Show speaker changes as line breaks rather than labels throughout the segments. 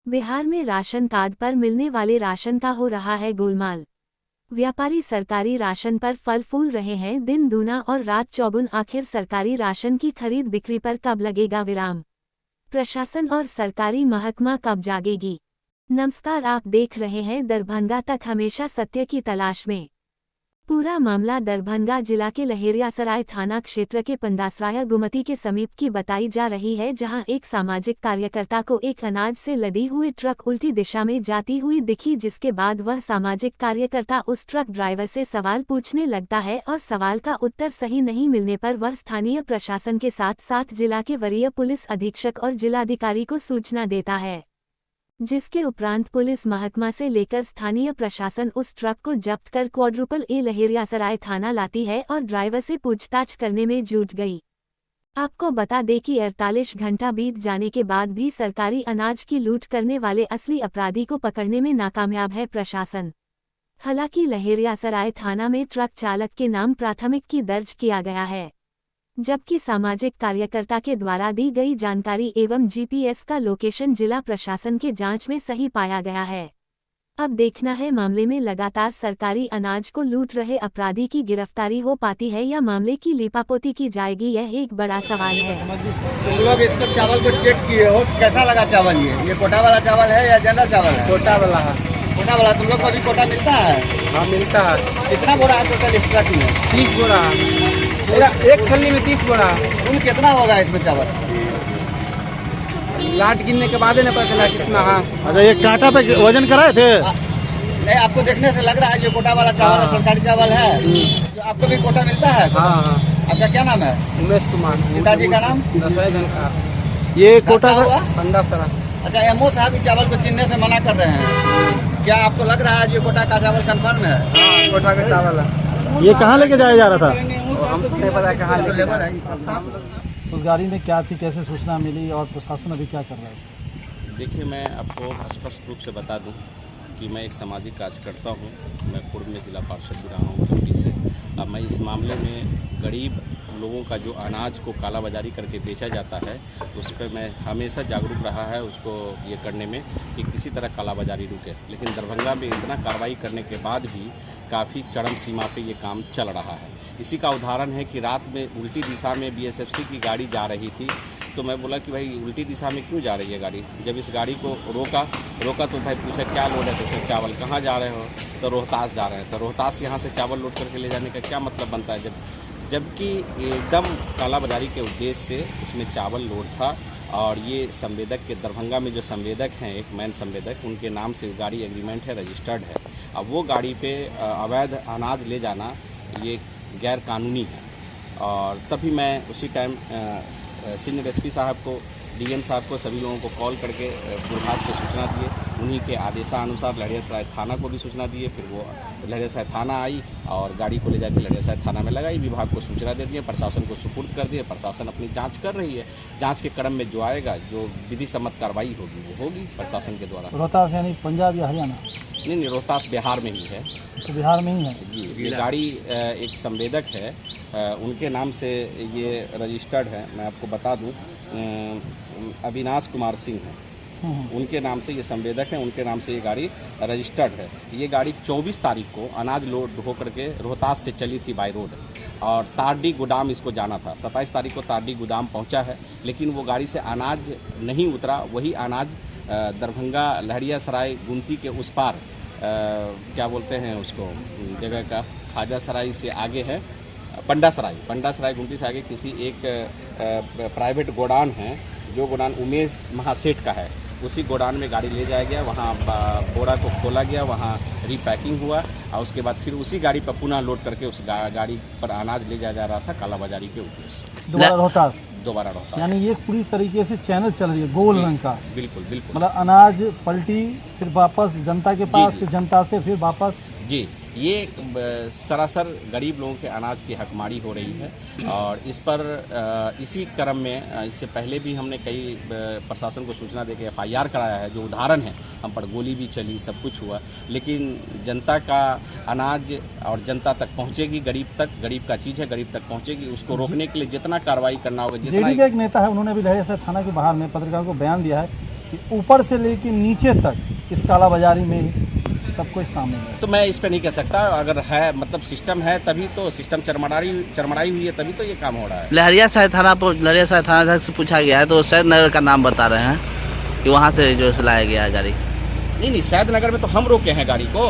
बिहार में ration card पर मिलने वाले राशन का हो रहा है गोलमाल। व्यापारी सरकारी राशन पर फल फूल रहे हैं दिन दूना और रात चौगुन। आखिर सरकारी राशन की खरीद बिक्री पर कब लगेगा विराम? प्रशासन और सरकारी महकमा कब जागेगी? नमस्कार, आप देख रहे हैं दरभंगा तक, हमेशा सत्य की तलाश में। पूरा मामला दरभंगा जिला के लहेरियासराय थाना क्षेत्र के पंडासराय गुमती के समीप की बताई जा रही है, जहां एक सामाजिक कार्यकर्ता को एक अनाज से लदी हुई ट्रक उल्टी दिशा में जाती हुई दिखी, जिसके बाद वह सामाजिक कार्यकर्ता उस ट्रक ड्राइवर से सवाल पूछने लगता है और सवाल का उत्तर सही नहीं मिलने पर वह स्थानीय प्रशासन के साथ साथ जिला के वरीय पुलिस अधीक्षक और जिलाधिकारी को सूचना देता है, जिसके उपरांत पुलिस महकमा से लेकर स्थानीय प्रशासन उस ट्रक को जब्त कर क्वाड्रुपल ए लहेरियासराय थाना लाती है और ड्राइवर से पूछताछ करने में जुट गई। आपको बता दें कि 48 घंटा बीत जाने के बाद भी सरकारी अनाज की लूट करने वाले असली अपराधी को पकड़ने में नाकामयाब है प्रशासन। हालांकि लहेरियासराय थाना में ट्रक चालक के नाम प्राथमिकी दर्ज किया गया है, जबकि सामाजिक कार्यकर्ता के द्वारा दी गई जानकारी एवं जीपीएस का लोकेशन जिला प्रशासन के जांच में सही पाया गया है। अब देखना है मामले में लगातार सरकारी अनाज को लूट रहे अपराधी की गिरफ्तारी हो पाती है या मामले की लीपापोती की जाएगी, यह एक बड़ा सवाल है।
तुम लोग इसको चावल को चेक किए हो, कैसा लगा चावल? ये कोटा वाला चावल है या जनरल चावल है?
कोटा वाला है।
कोटा वाला। तुम लोग को अभी कोटा मिलता है?
हाँ मिलता है।
कितना बोरा है टोटल इस ट्रक में?
30 बोरा। पूरा एक छल्ली में 30 बोरा।
कुल कितना होगा इसमें चावल?
लाट गिनने के बाद न पता चला कितना है।
अच्छा, ये कांटा पे वजन कराए थे?
नहीं, आपको देखने से लग रहा है जो कोटा वाला चावल है, सरकारी चावल है। तो आपको भी कोटा मिलता है?
हाँ हाँ।
आपका क्या नाम है?
उमेश कुमार।
पिताजी का नाम?
ये कोटा
हुआ
पंडासरा।
अच्छा, एमओ साहब इस चावल को चिन्हने से मना कर रहे हैं। क्या आपको लग रहा है जो कोटा का चावल कंफर्म है?
हाँ, कोटा का चावल है।
ये कहाँ लेके जाया जा रहा था?
हम नहीं पता कहाँ
लेबर है।
उस गाड़ी में क्या थी, कैसे सूचना मिली और प्रशासन अभी क्या कर रहा है?
देखिए, मैं आपको स्पष्ट रूप से बता दूं कि मैं एक सामाजिक कार्य करता हूं। मैं पूर्व में जिला पार्षद भी रहा हूं ड्यूटी से। अब मैं इस मामले में गरीब लोगों का जो अनाज को कालाबाजारी करके बेचा जाता है, उस पर मैं हमेशा जागरूक रहा है उसको ये करने में कि किसी तरह कालाबाजारी रुके। लेकिन दरभंगा में इतना कार्रवाई करने के बाद भी काफ़ी चरम सीमा पे ये काम चल रहा है। इसी का उदाहरण है कि रात में उल्टी दिशा में बीएसएफसी की गाड़ी जा रही थी, तो मैं बोला कि भाई उल्टी दिशा में क्यों जा रही है गाड़ी। जब इस गाड़ी को रोका तो भाई पूछा क्या लोड है, तो चावल कहाँ जा रहे हो, तो रोहतास जा रहे हैं। तो रोहतास यहाँ से चावल लोड करके ले जाने का क्या मतलब बनता है, जबकि एकदम कालाबाजारी के उद्देश्य से उसमें चावल लोड था। और ये संवेदक के दरभंगा में जो संवेदक हैं, एक मैन संवेदक, उनके नाम से गाड़ी एग्रीमेंट है, रजिस्टर्ड है। अब वो गाड़ी पे अवैध अनाज ले जाना ये गैर कानूनी है। और तभी मैं उसी टाइम सीनियर एसपी साहब को, डीएम साहब को, सभी लोगों को कॉल करके दूरभाष पे सूचना दिए। उन्हीं के आदेशानुसार लहेरियासराय थाना को भी सूचना दिए। फिर वो लहेरियासराय थाना आई और गाड़ी को ले जाकर लहेरियासराय थाना में लगाई। विभाग को सूचना दे दिए, प्रशासन को सुपुर्द कर दिए। प्रशासन अपनी जांच कर रही है। जांच के क्रम में जो आएगा, जो विधि सम्मत कार्रवाई होगी वो होगी प्रशासन के द्वारा।
रोहतास यानी पंजाब या हरियाणा?
नहीं, रोहतास बिहार में ही है।
तो बिहार में ही है
जी। ये गाड़ी एक संवेदक है, उनके नाम से ये रजिस्टर्ड है। मैं आपको बता दूं, अविनाश कुमार सिंह है, उनके नाम से ये संवेदक है, उनके नाम से ये गाड़ी रजिस्टर्ड है। ये गाड़ी 24 तारीख को अनाज लोड होकर के रोहतास से चली थी बाय रोड और तारडी गोदाम इसको जाना था। 27 तारीख को तारडी गोदाम पहुंचा है, लेकिन वो गाड़ी से अनाज नहीं उतरा। वही अनाज दरभंगा लहेरियासराय गुमती के उस पार, क्या बोलते हैं उसको जगह का, ख्वाजा सराय से आगे है पंडासराय गुमती से आगे किसी एक प्राइवेट गोडाउन है, जो गोडाउन उमेश महासेठ का है। उसी गोडाउन में गाड़ी ले जाया गया, वहाँ बोरा को खोला गया, वहाँ रीपैकिंग हुआ और उसके बाद फिर उसी गाड़ी पर पुनः लोड करके उस गाड़ी पर अनाज ले जाया जा रहा था कालाबाजारी के उद्देश्य।
दोबारा रोहतास?
यानी
ये पूरी तरीके से चैनल चल रही है गोल रंग का।
बिल्कुल।
मतलब अनाज पलटी, फिर वापस जनता के पास, फिर जनता से फिर वापस।
जी, ये सरासर गरीब लोगों के अनाज की हकमारी हो रही है। और इस पर इसी क्रम में इससे पहले भी हमने कई प्रशासन को सूचना देकर एफआईआर कराया है। जो उदाहरण है, हम पर गोली भी चली, सब कुछ हुआ, लेकिन जनता का अनाज और जनता तक पहुंचेगी, गरीब का चीज़ है, गरीब तक पहुंचेगी। उसको रोकने के लिए जितना कार्रवाई करना होगा, जितना।
जेडी का एक नेता है, उन्होंने भी लहेरियासराय थाना के बाहर में पत्रकारों को बयान दिया है कि ऊपर से लेकर नीचे तक इस कालाबाजारी में सब कुछ शामिल है।
तो मैं इस पे नहीं कह सकता, अगर है मतलब सिस्टम है तभी तो, सिस्टम चरमराई हुई है तभी तो ये काम हो रहा है।
लहरियासराय थाना अध्यक्ष से पूछा गया है तो सैद नगर का नाम बता रहे हैं कि वहाँ से जो लाया गया है गाड़ी।
नहीं, सैद नगर में तो हम रोके हैं गाड़ी को।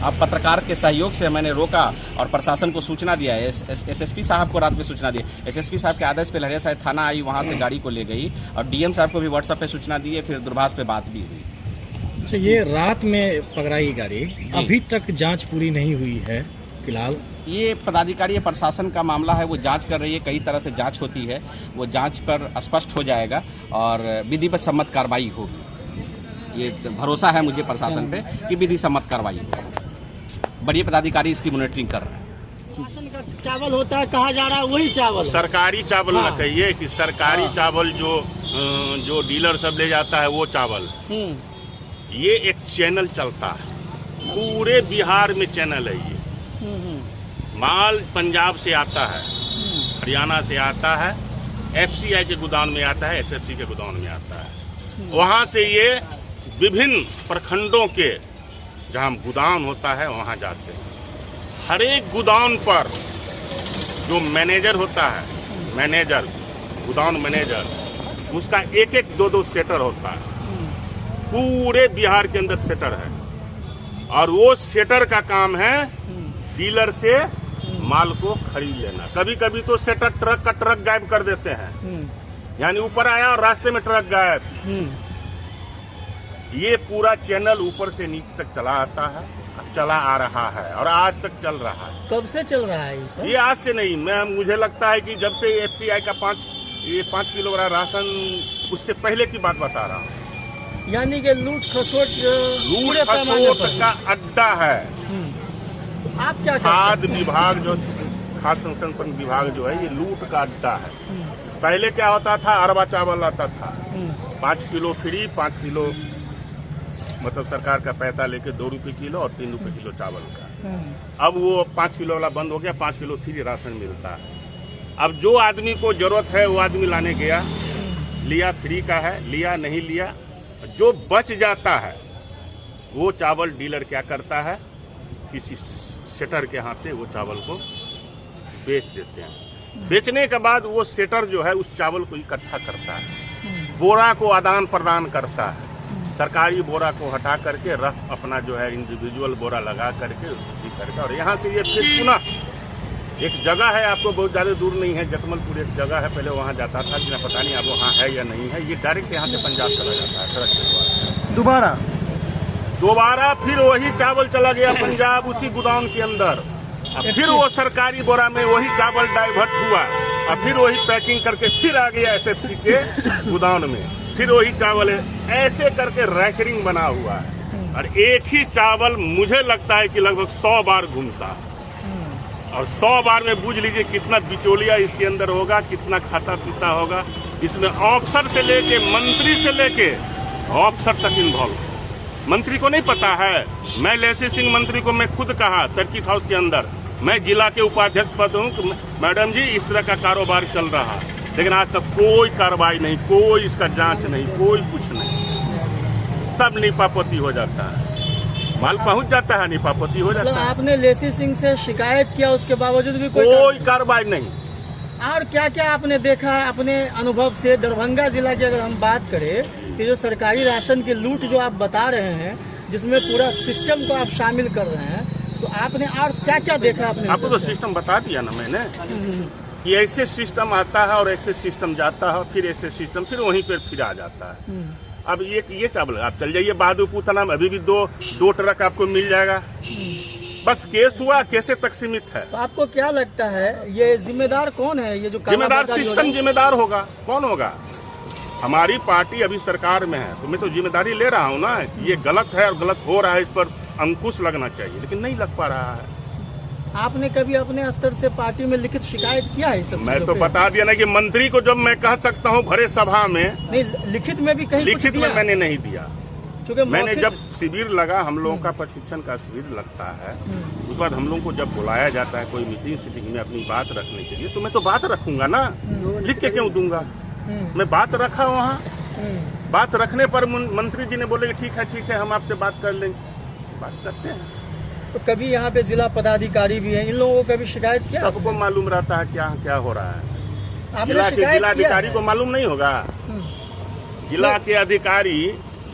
अब पत्रकार के सहयोग से मैंने रोका और प्रशासन को सूचना दिया है। एसएसपी साहब को रात में सूचना दी। एसएसपी साहब के आदेश पे लहरियासराय थाना आई, वहाँ से गाड़ी को ले गई और डीएम साहब को भी व्हाट्सएप पे सूचना दी है, फिर दूरभाष पे बात भी हुई।
अच्छा, ये रात में पकड़ाई गाड़ी, अभी तक जांच पूरी नहीं हुई है फिलहाल?
ये पदाधिकारी प्रशासन का मामला है, वो जांच कर रही है, कई तरह से जांच होती है, वो जांच पर स्पष्ट हो जाएगा और विधिवत सम्मत कार्रवाई होगी। ये भरोसा है मुझे प्रशासन पे कि विधि सम्मत कार्रवाई होगी। बड़े पदाधिकारी इसकी मॉनिटरिंग कर रहे हैं।
राशन का चावल होता है, कहा जा रहा है वही चावल,
सरकारी चावल ना कहिए कि सरकारी चावल जो डीलर सब ले जाता है वो चावल। ये एक चैनल चलता है, पूरे बिहार में चैनल है ये। माल पंजाब से आता है, हरियाणा से आता है, एफसीआई के गोदाम में आता है, एसएफसी के गोदाम में आता है। वहां से ये विभिन्न प्रखंडों के जहां गोदाम होता है वहां जाते हैं। हर एक गोदाम पर जो मैनेजर होता है, गोदाम मैनेजर, उसका एक एक दो सेटर होता है। पूरे बिहार के अंदर सेटर है और वो सेटर का काम है डीलर से माल को खरीद लेना। कभी कभी तो सेटर ट्रक का ट्रक गायब कर देते हैं, यानी ऊपर आया और रास्ते में ट्रक गायब। ये पूरा चैनल ऊपर से नीचे तक चला आता है, चला आ रहा है और आज तक चल रहा है।
कब से चल रहा है ये?
ये आज से नहीं, मुझे लगता है कि जब से एफसीआई का 5 किलो वाला राशन, उससे पहले की बात बता रहा हूँ।
यानी कि लूट खसोट
का अड्डा है।
आप क्या
खाद्य विभाग जो खाद्य संस्करण विभाग जो है, ये लूट का अड्डा है। पहले क्या होता था, अरबा चावल आता था, 5 किलो फ्री, 5 किलो मतलब सरकार का पैसा लेके 2 रुपए किलो और 3 रुपए किलो चावल का। अब वो 5 किलो वाला बंद हो गया, 5 किलो फ्री राशन मिलता है। अब जो आदमी को जरूरत है वो आदमी लाने गया, लिया, फ्री का है, लिया, नहीं लिया, जो बच जाता है वो चावल डीलर क्या करता है, किसी सेटर के हाथ से वो चावल को बेच देते हैं। बेचने के बाद वो सेटर जो है उस चावल को इकट्ठा करता है, बोरा को आदान प्रदान करता है। सरकारी बोरा को हटा करके रफ अपना जो है इंडिविजुअल बोरा लगा करके करके, और यहाँ से ये फिर पुनः एक जगह है, आपको बहुत ज़्यादा दूर नहीं है, जतमलपुर एक जगह है, पहले वहाँ जाता था, लेकिन पता नहीं अब वहाँ है या नहीं है। ये डायरेक्ट यहाँ से पंजाब चला जाता है ट्रक के द्वारा। दोबारा फिर वही चावल चला गया पंजाब, उसी गोदाम के अंदर। अब फिर वो सरकारी बोरा में वही चावल डाइवर्ट हुआ और फिर वही पैकिंग करके फिर आ गया एसएफसी के गोदाम में, फिर वही चावल है। ऐसे करके रैकरिंग बना हुआ है और एक ही चावल मुझे लगता है कि लगभग 100 बार घूमता है और 100 बार में बूझ लीजिए कितना बिचौलिया इसके अंदर होगा, कितना खाता पीता होगा। इसमें ऑफिसर से लेके मंत्री से लेके ऑफिसर तक इन्वॉल्व। मंत्री को नहीं पता है, मैं लेसी सिंह मंत्री को मैं खुद कहा सर्किट हाउस के अंदर, मैं जिला के उपाध्यक्ष पद हूँ, मैडम जी इस तरह का कारोबार चल रहा, लेकिन आज तक कोई कार्रवाई नहीं, कोई इसका जांच नहीं, कोई कुछ नहीं, सब नीपापोती हो जाता है। माल पहुंच जाता है, नीपापोती हो जाता है।
आपने लेसी सिंह से शिकायत किया, उसके बावजूद भी
कोई कार्रवाई नहीं।
और क्या क्या आपने देखा है अपने अनुभव से? दरभंगा जिला की अगर हम बात करें कि जो सरकारी राशन की लूट जो आप बता रहे हैं, जिसमें पूरा सिस्टम को आप शामिल कर रहे हैं, तो आपने और क्या क्या देखा?
आपको तो सिस्टम बता दिया ना मैंने कि ऐसे सिस्टम आता है और ऐसे सिस्टम जाता है, फिर ऐसे सिस्टम फिर वहीं पर फिर आ जाता है। अब ये चावल आप चल जाइए बहादुरपुर थाना में, अभी भी दो ट्रक आपको मिल जाएगा। बस केस हुआ, कैसे तक सीमित है।
तो आपको क्या लगता है ये जिम्मेदार कौन है? ये जो
जिम्मेदार सिस्टम जिम्मेदार होगा। कौन होगा? हमारी पार्टी अभी सरकार में है, तो मैं तो जिम्मेदारी ले रहा हूँ ना, ये गलत है और गलत हो रहा है, इस पर अंकुश लगना चाहिए, लेकिन नहीं लग पा रहा है।
आपने कभी अपने स्तर से पार्टी में लिखित शिकायत किया है? सब
मैं तो बता दिया ना कि मंत्री को जब मैं कह सकता हूँ भरे सभा में,
नहीं लिखित में भी कहीं
लिखित में मैंने नहीं दिया।
क्योंकि
मैंने जब शिविर लगा, हम लोगों का प्रशिक्षण का शिविर लगता है, उसके बाद हम लोगों को जब बुलाया जाता है कोई मीटिंग में अपनी बात रखने के लिए, तो मैं तो बात रखूंगा ना, लिख के क्यों दूंगा? मैं बात रखा वहाँ, बात रखने पर मंत्री जी ने बोले कि ठीक है हम आपसे बात कर लेंगे, बात करते हैं।
तो कभी यहाँ पे जिला पदाधिकारी भी हैं, इन लोगों को कभी शिकायत किया?
सबको मालूम रहता है क्या क्या हो रहा है।
आपने
जिला के
शिकायत
जिलाधिकारी
किया?
को मालूम नहीं होगा? जिला के अधिकारी,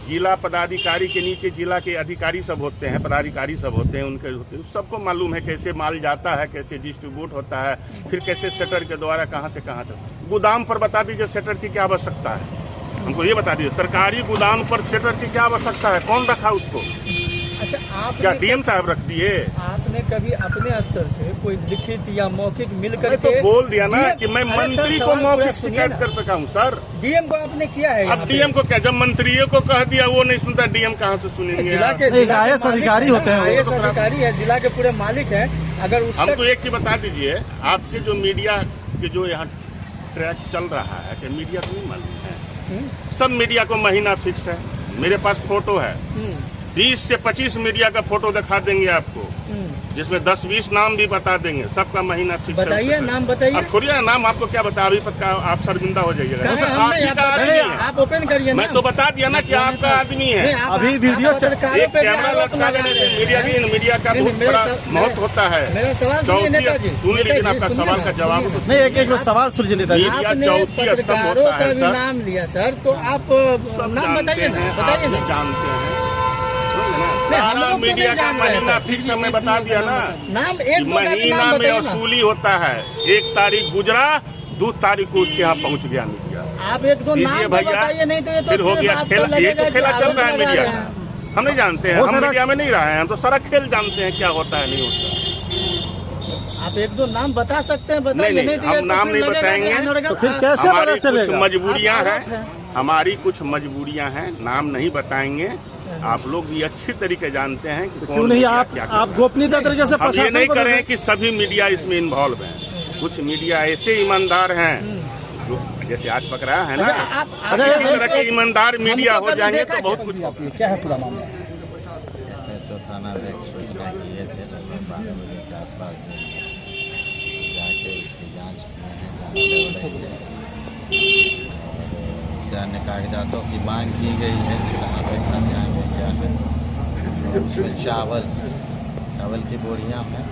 जिला पदाधिकारी के नीचे जिला के अधिकारी सब होते हैं, पदाधिकारी सब होते हैं, उनके होते हैं, सबको मालूम है कैसे माल जाता है, कैसे डिस्ट्रीब्यूट होता है, फिर कैसे सेटर के द्वारा कहां से कहां तक। गोदाम पर बता दीजिए सेटर की क्या आवश्यकता है, हमको ये बता दीजिए। सरकारी गोदाम पर सेटर की क्या आवश्यकता है, कौन रखा उसको?
अच्छा,
क्या
आपने
डीएम साहब रख दिए?
आपने कभी अपने स्तर से कोई लिखित या मौखिक मिल
मैं
करके
तो बोल दिया ना कि मैं
अरे सर,
मंत्री को
सवाल पूरा
मौखिक
सुनिए
शिकायत
ना।
कर सका हूँ सर।
डीएम को आपने किया है?
अब डीएम को क्या, जब मंत्रियों को कह दिया वो नहीं सुनता, डीएम कहाँ से सुनेंगे?
जिला के
एक IAS अधिकारी होते हैं वो।
IAS अधिकारी है, जिला के पूरे मालिक हैं। अगर उस
हमको एक चीज बता दीजिए, आपके जो मीडिया के जो यहाँ ट्रैक चल रहा है कि मीडिया को नहीं मालूम है? सब मीडिया को महीना फिक्स है। मेरे पास फोटो है, 20 से 25 मीडिया का फोटो दिखा देंगे आपको, जिसमें 10-20 नाम भी बता देंगे, सबका महीना फिक्स है।
बताइए, नाम बताइए।
अब थोड़ी है नाम, आपको क्या बता, अभी पता आप शर्मिंदा हो जाइएगा।
कहाँ है?
आप
हमने
ही
यहाँ
का
पर-
आदमी है।
आप ओपन करिए ना।
मैं तो बता दिया ना कि आपका आदमी है।
नहीं, आप-
अभी
आप
वीडियो
पत्रकारों
एक
पे भी
कैमरा
आरोप
लटका
लगा
देने
रहे
से
हैं।
मीडिया का
नहीं,
बहुत
मेरा
बड़ा
सवाल-
महत्व होता है।
मेरा सवाल सुनिए नेताजी।
सुन लीजिए,
नेताजी,
आपका
सुनिए
सवाल
ना,
का जवाब
सुनिए।
तो
नहीं, एक सवाल सुनिए नेताजी।
मीडिया
आपने
चौथी स्तंभ
पत्रकारों
होता
का
है
भी
सर।
नाम लिया सर, तो आप
सब
नाम
जानते
बताइए ना,
हैं,
बताइए
आप भी
ना।
जानते हैं।
नहीं, हम
सारा
लोग तो
मीडिया
नहीं
का
जान रहे हैं
महीना
सर।
फिक्स मैं बता दिया ना।
नाम एक दो का भी
महीना
नाम
में
बताइए ना।
वसूली होता है। 1 तारीख गुजरा, 2 तारीख को उसके यहाँ पहुँच गया मीडिया।
आप एक दो नाम तो बताइए, नहीं तो ये तो
फिर हो
सिर्फ
गया
आपको
खेल। ये
लगेगा
तो
कि
खेला चल
आरोप
रहा है
लगा
मीडिया
रहे
का,
हैं।
हम नहीं जानते हैं,
वो
हम
सारा-
मीडिया में नहीं रहे हैं, हम तो सारा खेल जानते हैं क्या होता है नहीं होता।
आप एक दो नाम बता सकते हैं, बताइए।
नहीं,
तो ये
हम
तो
नाम
फिर
नहीं
लगेगा कि
बताएंगे।
अनर्गल-
तो फिर कैसे पता
हमारी कुछ
चलेगा?
मजबूरियां
आप
हैं,
आरोप है।
हमारी कुछ मजबूरियां हैं, नाम नहीं बताएंगे। आप लोग भी अच्छी तरीके जानते हैं कि
क्यों
कौन
नहीं
मीडिया
आप
क्या
आप गोपनीयता तरीके से
हम ये
प्रशासन
नहीं
को
करें कि सभी मीडिया इसमें इन्वॉल्व हैं। कुछ मीडिया ऐसे ईमानदार हैं जो जैसे आज पकड़ा है ना,
अच्छा, आप-
इसी तरह के ईमानदार मीडिया
हमको
हो
कभी
जाएंगे
देखा
तो बहुत
क्या?
कुछ
क्या है पूरा मामला?
SHO थाना में एक सूचना किए थे लगभग 12 बजे के आसपास में, जाके उसकी जांच किए हैं, जांच चल रही है और उससे अन्य कागजातों की मांग की गई है कि कहाँ पे खजाना में क्या है। और उसमें चावल की बोरियां हैं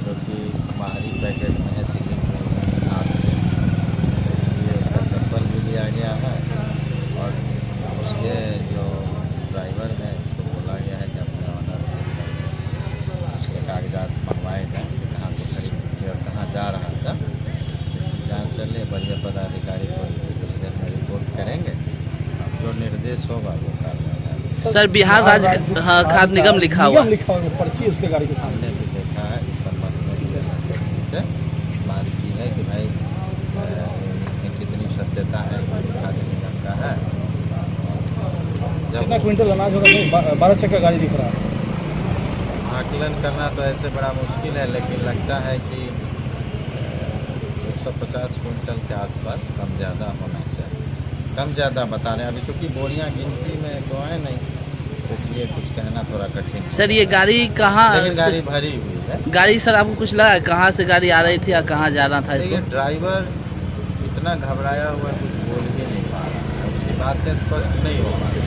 जो कि बाहरी पैकेट में है, सीलिंग में हाथ से, इसलिए उसका सैंपल भी लिया गया है और उसके जो ड्राइवर है उसको बोला गया है कि अपने ऑनर से उसके कागजात मंगवाए जाएँ कि कहाँ से खरीद के और कहाँ जा रहा था। इसकी जांच चल रही है। वरीय पदाधिकारी को कुछ देर में रिपोर्ट करेंगे, जो निर्देश होगा वो कार्रवाई।
सर बिहार राज्य खाद्य निगम लिखा हुआ
निगम लिखा हुआ पर्ची उसके गाड़ी के सामने।
हमने भी देखा है इस संबंध में सब्जी से मांग की है कि भाई इसमें कितनी सत्यता है, खाद्य निगम का है।
कितना
जब
क्विंटल अनाज होगा? 12 चक्का गाड़ी दिख रहा है।
आकलन करना तो ऐसे बड़ा मुश्किल है, लेकिन लगता है कि 150 क्विंटल के आसपास कम ज़्यादा होना चाहिए। कम ज़्यादा बता रहे हैं अभी, चूँकि बोरियां गिनती में तो है नहीं, तो इसलिए कुछ कहना थोड़ा कठिन है।
सर ये गाड़ी कहाँ,
लेकिन गाड़ी भरी हुई है।
गाड़ी सर आपको कुछ लगा कहाँ से गाड़ी आ रही थी या कहाँ जाना था
देखिए
इसको?
ड्राइवर इतना घबराया हुआ है, कुछ बोल ही नहीं पा रहा है, उसकी बातें स्पष्ट नहीं हो पा रही,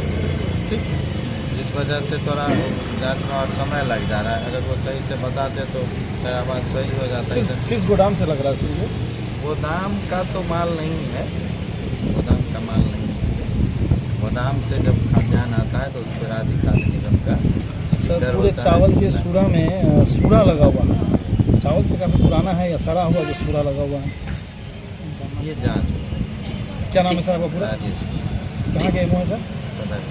ठीक, जिस वजह से थोड़ा जांच में और समय लग जा रहा है। अगर वो सही से बताते तो मेरा बात सही हो जाता है।
किस गोदाम से लग रहा है?
गोदाम का तो माल नहीं है, गोदाम का माल नहीं है। गोदाम से जब खाद्यान्न आता है तो उस पर राज्य खाद्य निगम का
सर
स्टिकर
पूरे
होता
चावल
है।
के सूरा में सूरा लगा हुआ है। चावल तो काफी पुराना है या सड़ा हुआ जो सूरा लगा हुआ है?
ये जांच
क्या नाम है सर आपका पूरा?
राजेश
कहाँ के एमओ है सर?
सदर